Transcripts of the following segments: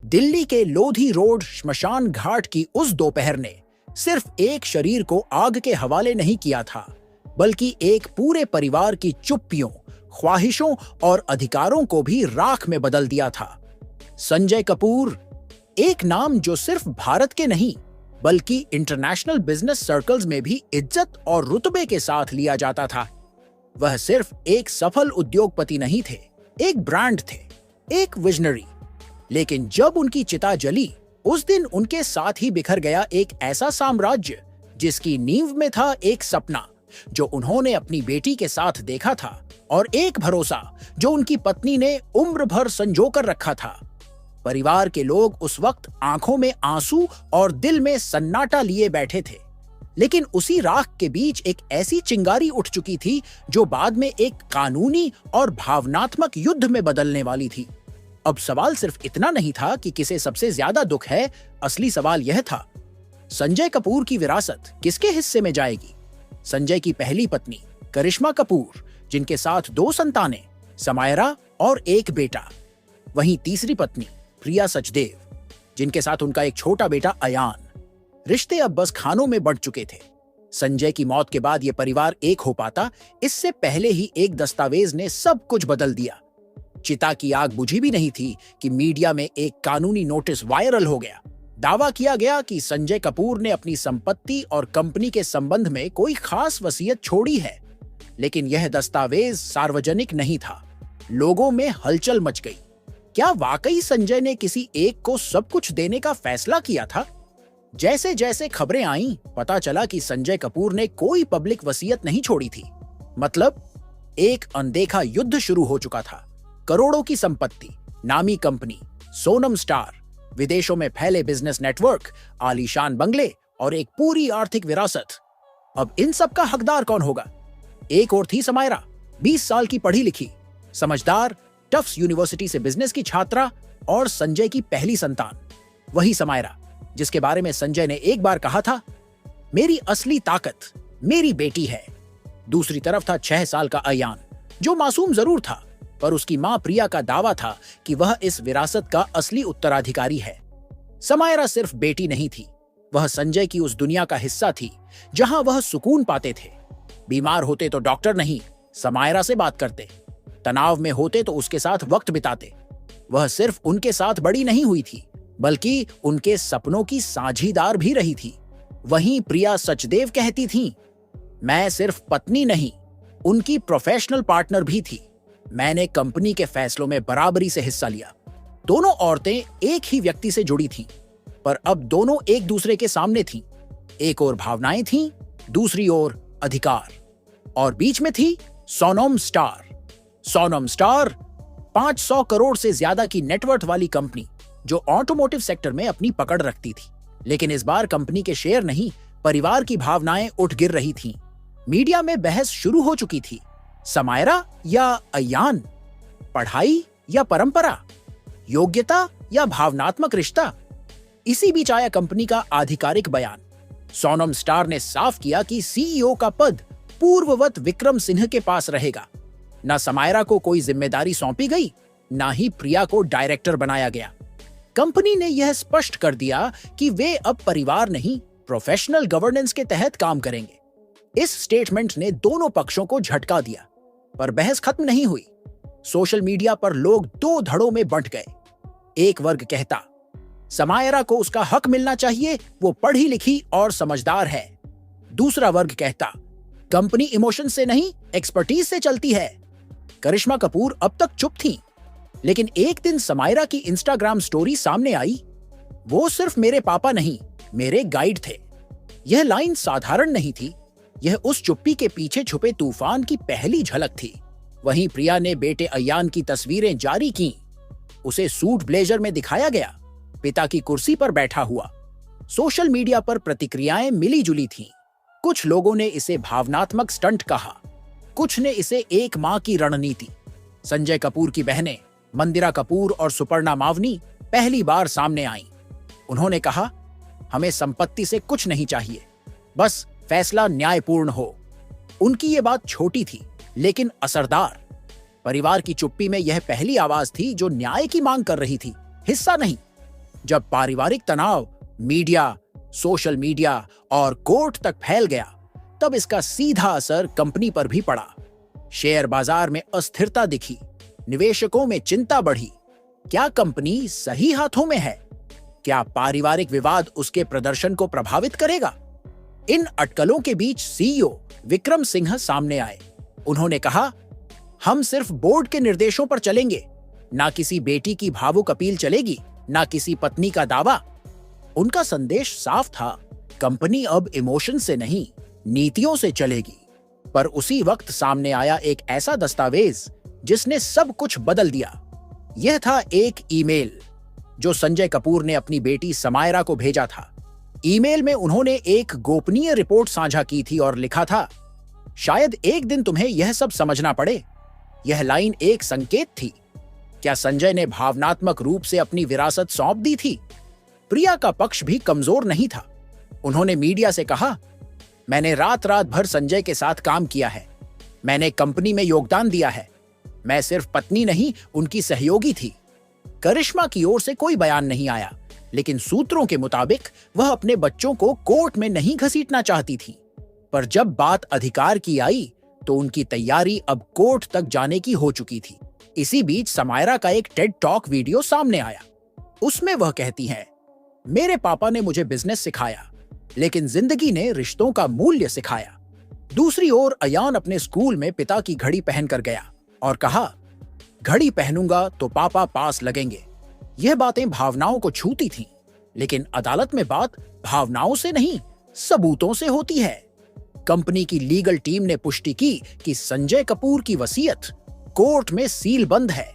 दिल्ली के लोधी रोड श्मशान घाट की उस दोपहर ने सिर्फ एक शरीर को आग के हवाले नहीं किया था, बल्कि एक पूरे परिवार की चुप्पियों, ख्वाहिशों और अधिकारों को भी राख में बदल दिया था। संजय कपूर, एक नाम जो सिर्फ भारत के नहीं बल्कि इंटरनेशनल बिजनेस सर्कल्स में भी इज्जत और रुतबे के साथ लिया जाता था। वह सिर्फ एक सफल उद्योगपति नहीं थे, एक ब्रांड थे, एक विजनरी। लेकिन जब उनकी चिता जली, उस दिन उनके साथ ही बिखर गया एक ऐसा साम्राज्य जिसकी नींव में था एक सपना जो उन्होंने अपनी बेटी के साथ देखा था, और एक भरोसा जो उनकी पत्नी ने उम्र भर संजो कर रखा था। परिवार के लोग उस वक्त आंखों में आंसू और दिल में सन्नाटा लिए बैठे थे, लेकिन उसी राख के बीच एक ऐसी चिंगारी उठ चुकी थी जो बाद में एक कानूनी और भावनात्मक युद्ध में बदलने वाली थी। अब सवाल सिर्फ इतना नहीं था कि किसे सबसे ज्यादा दुख है, असली सवाल यह था, संजय कपूर की विरासत किसके हिस्से में जाएगी? संजय की पहली पत्नी करिश्मा कपूर, जिनके साथ 2 संतानें, समायरा और एक बेटा। वहीं तीसरी पत्नी प्रिया सचदेव, जिनके साथ उनका एक छोटा बेटा अयान। रिश्ते अब बस खानों में बढ़ चुके थे। संजय की मौत के बाद यह परिवार एक हो पाता, इससे पहले ही एक दस्तावेज ने सब कुछ बदल दिया। चिता की आग बुझी भी नहीं थी कि मीडिया में एक कानूनी नोटिस वायरल हो गया। दावा किया गया कि संजय कपूर ने अपनी संपत्ति और कंपनी के संबंध में कोई खास वसीयत छोड़ी है, लेकिन यह दस्तावेज सार्वजनिक नहीं था। लोगों में हलचल मच गई। क्या वाकई संजय ने किसी एक को सब कुछ देने का फैसला किया था? जैसे जैसे खबरें आईं, पता चला कि संजय कपूर ने कोई पब्लिक वसीयत नहीं छोड़ी थी। मतलब एक अनदेखा युद्ध शुरू हो चुका था। करोड़ों की संपत्ति, नामी कंपनी, सोनम स्टार, विदेशों में फैले बिजनेस नेटवर्क, आलीशान बंगले और एक पूरी आर्थिक विरासत। अब इन सब का हकदार कौन होगा? एक और थी समायरा, 20 साल की पढ़ी लिखी, समझदार, टफ्स यूनिवर्सिटी से बिजनेस की छात्रा और संजय की पहली संतान। वही समायरा जिसके बारे में संजय ने एक बार कहा था, मेरी असली ताकत मेरी बेटी है। दूसरी तरफ था 6 साल का अयान, जो मासूम जरूर था, पर उसकी मां प्रिया का दावा था कि वह इस विरासत का असली उत्तराधिकारी है। समायरा सिर्फ बेटी नहीं थी, वह संजय की उस दुनिया का हिस्सा थी जहां वह सुकून पाते थे। बीमार होते तो डॉक्टर नहीं, समायरा से बात करते। तनाव में होते तो उसके साथ वक्त बिताते। वह सिर्फ उनके साथ बड़ी नहीं हुई थी, बल्कि उनके सपनों की साझीदार भी रही थी। वहीं प्रिया सचदेव कहती थीं, मैं सिर्फ पत्नी नहीं, उनकी प्रोफेशनल पार्टनर भी थी। मैंने कंपनी के फैसलों में बराबरी से हिस्सा लिया। दोनों औरतें एक ही व्यक्ति से जुड़ी थीं, पर अब दोनों एक दूसरे के सामने थीं। एक ओर भावनाएं थीं, दूसरी ओर अधिकार, और बीच में थी सोनम स्टार। सोनम स्टार 500 करोड़ से ज्यादा की नेटवर्थ वाली कंपनी जो ऑटोमोटिव सेक्टर में अपनी पकड़ रखती थी। लेकिन इस बार कंपनी के शेयर नहीं, परिवार की भावनाएं उठ गिर रही थीं। मीडिया में बहस शुरू हो चुकी थी, समायरा या अयान, पढ़ाई या परंपरा, योग्यता या भावनात्मक रिश्ता। इसी बीच आया कंपनी का आधिकारिक बयान। सोनम स्टार ने साफ किया कि सीईओ का पद पूर्ववत विक्रम सिंह के पास रहेगा। न समायरा को कोई जिम्मेदारी सौंपी गई, न ही प्रिया को डायरेक्टर बनाया गया। कंपनी ने यह स्पष्ट कर दिया कि वे अब परिवार नहीं, प्रोफेशनल गवर्नेंस के तहत काम करेंगे। इस स्टेटमेंट ने दोनों पक्षों को झटका दिया, पर बहस खत्म नहीं हुई। सोशल मीडिया पर लोग 2 धड़ों में बंट गए। एक वर्ग कहता, समायरा को उसका हक मिलना चाहिए, वो पढ़ी लिखी और समझदार है। दूसरा वर्ग कहता, कंपनी इमोशन से नहीं, एक्सपर्टीज से चलती है। करिश्मा कपूर अब तक चुप थीं, लेकिन एक दिन समायरा की इंस्टाग्राम स्टोरी सामने आई। वो सिर्फ मेरे पापा नहीं, मेरे गाइड थे। यह लाइन साधारण नहीं थी, यह उस चुप्पी के पीछे छुपे तूफान की पहली झलक थी। वहीं प्रिया ने बेटे अयान की तस्वीरें जारी की। उसे सूट ब्लेजर में दिखाया गया, पिता की कुर्सी पर बैठा हुआ। सोशल मीडिया पर प्रतिक्रियाएं मिली जुली थीं। कुछ लोगों ने इसे भावनात्मक स्टंट कहा, कुछ ने इसे एक मां की रणनीति। संजय कपूर की बहनें मंदिरा कपूर और सुपर्णा मावनी पहली बार सामने आईं। उन्होंने कहा, हमें संपत्ति से कुछ नहीं चाहिए, बस फैसला न्यायपूर्ण हो। उनकी ये बात छोटी थी लेकिन असरदार। परिवार की चुप्पी में यह पहली आवाज थी जो न्याय की मांग कर रही थी, हिस्सा नहीं। जब पारिवारिक तनाव मीडिया, सोशल मीडिया और कोर्ट तक फैल गया, तब इसका सीधा असर कंपनी पर भी पड़ा। शेयर बाजार में अस्थिरता दिखी, निवेशकों में चिंता बढ़ी। क्या कंपनी सही हाथों में है? क्या पारिवारिक विवाद उसके प्रदर्शन को प्रभावित करेगा? इन अटकलों के बीच सीईओ विक्रम सिंह सामने आए। उन्होंने कहा, हम सिर्फ बोर्ड के निर्देशों पर चलेंगे, ना किसी बेटी की भावुक अपील चलेगी, ना किसी पत्नी का दावा। उनका संदेश साफ था, कंपनी अब इमोशन से नहीं, नीतियों से चलेगी। पर उसी वक्त सामने आया एक ऐसा दस्तावेज जिसने सब कुछ बदल दिया। यह था एक ईमेल जो संजय कपूर ने अपनी बेटी समायरा को भेजा था। ईमेल में उन्होंने एक गोपनीय रिपोर्ट साझा की थी और लिखा था, शायद एक दिन तुम्हें यह सब समझना पड़े। यह लाइन एक संकेत थी। क्या संजय ने भावनात्मक रूप से अपनी विरासत सौंप दी थी? प्रिया का पक्ष भी कमजोर नहीं था। उन्होंने मीडिया से कहा, मैंने रात रात भर संजय के साथ काम किया है, मैंने कंपनी में योगदान दिया है, मैं सिर्फ पत्नी नहीं, उनकी सहयोगी थी। करिश्मा की ओर से कोई बयान नहीं आया, लेकिन सूत्रों के मुताबिक वह अपने बच्चों को कोर्ट में नहीं घसीटना चाहती थी। पर जब बात अधिकार की आई, तो उनकी तैयारी अब कोर्ट तक जाने की हो चुकी थी। इसी बीच समायरा का एक टेड टॉक वीडियो सामने आया। उसमें वह कहती हैं, मेरे पापा ने मुझे बिजनेस सिखाया, लेकिन जिंदगी ने रिश्तों का मूल्य सिखाया। दूसरी ओर अयान अपने स्कूल में पिता की घड़ी पहनकर गया और कहा, घड़ी पहनूंगा तो पापा पास लगेंगे। यह बातें भावनाओं को छूती थीं, लेकिन अदालत में बात भावनाओं से नहीं, सबूतों से होती है। कंपनी की लीगल टीम ने पुष्टि की कि संजय कपूर की वसीयत कोर्ट में सील बंद है।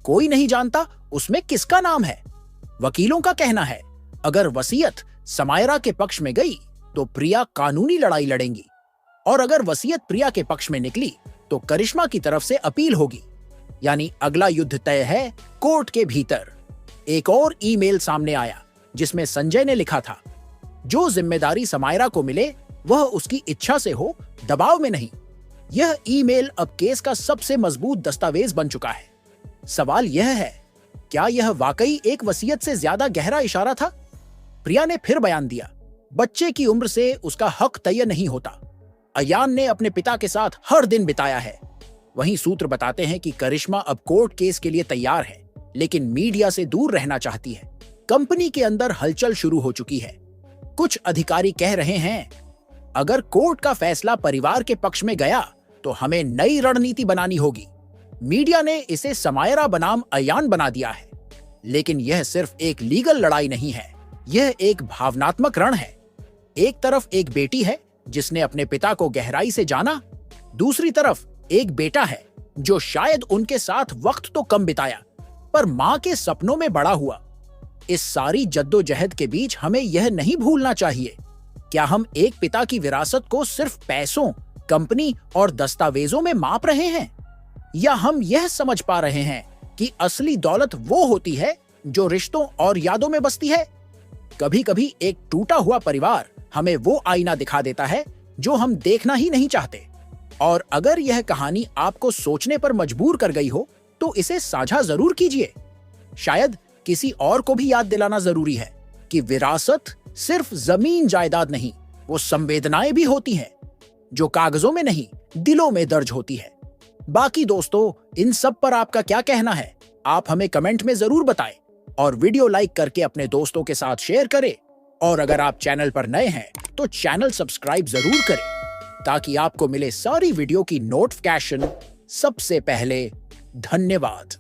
कोई नहीं जानता उसमें किसका नाम है। वकीलों का कहना है, अगर वसीयत समायरा के पक्ष में गई तो प्रिया कानूनी लड़ाई लड़ेंगी, और अगर वसीयत प्रिया के पक्ष में निकली तो करिश्मा की तरफ से अपील होगी। यानी अगला युद्ध तय है कोर्ट के भीतर। एक और ईमेल सामने आया जिसमें संजय ने लिखा था, जो जिम्मेदारी समायरा को मिले वह उसकी इच्छा से हो, दबाव में नहीं। यह ईमेल अब केस का सबसे मजबूत दस्तावेज बन चुका है। सवाल यह है, क्या यह वाकई एक वसीयत से ज्यादा गहरा इशारा था? प्रिया ने फिर बयान दिया, बच्चे की उम्र से उसका हक तय नहीं होता। अयान ने अपने पिता के साथ हर दिन बिताया है। वहीं सूत्र बताते हैं कि करिश्मा अब कोर्ट केस के लिए तैयार है, लेकिन मीडिया से दूर रहना चाहती है। कंपनी के अंदर हलचल शुरू हो चुकी है। कुछ अधिकारी कह रहे हैं, अगर कोर्ट का फैसला परिवार के पक्ष में गया तो हमें नई रणनीति बनानी होगी। मीडिया ने इसे समायरा बनाम अयान बना दिया है, लेकिन यह सिर्फ एक लीगल लड़ाई नहीं है, यह एक भावनात्मक रण है। एक तरफ एक बेटी है जिसने अपने पिता को गहराई से जाना, दूसरी तरफ एक बेटा है जो शायद उनके साथ वक्त तो कम बिताया, पर मां के सपनों में बड़ा हुआ। इस सारी जद्दोजहद के बीच हमें यह नहीं भूलना चाहिए, क्या हम एक पिता की विरासत को सिर्फ पैसों, कंपनी और दस्तावेजों में माप रहे हैं, या हम यह समझ पा रहे हैं कि असली दौलत वो होती है जो रिश्तों और यादों में बसती है? कभी कभी एक टूटा हुआ परिवार हमें वो आईना दिखा देता है जो हम देखना ही नहीं चाहते। और अगर यह कहानी आपको सोचने पर मजबूर कर गई हो तो इसे साझा जरूर कीजिए। शायद किसी और को भी याद दिलाना जरूरी है कि विरासत सिर्फ जमीन जायदाद नहीं, वो संवेदनाएं भी होती हैं जो कागजों में नहीं, दिलों में दर्ज होती है। बाकी दोस्तों, इन सब पर आपका क्या कहना है? आप हमें कमेंट में जरूर बताएं और वीडियो लाइक करके अपने दोस्तों के साथ शेयर करें। और अगर आप चैनल पर नए हैं तो चैनल सब्सक्राइब जरूर करें ताकि आपको मिले सारी वीडियो की नोटिफिकेशन सबसे पहले। धन्यवाद।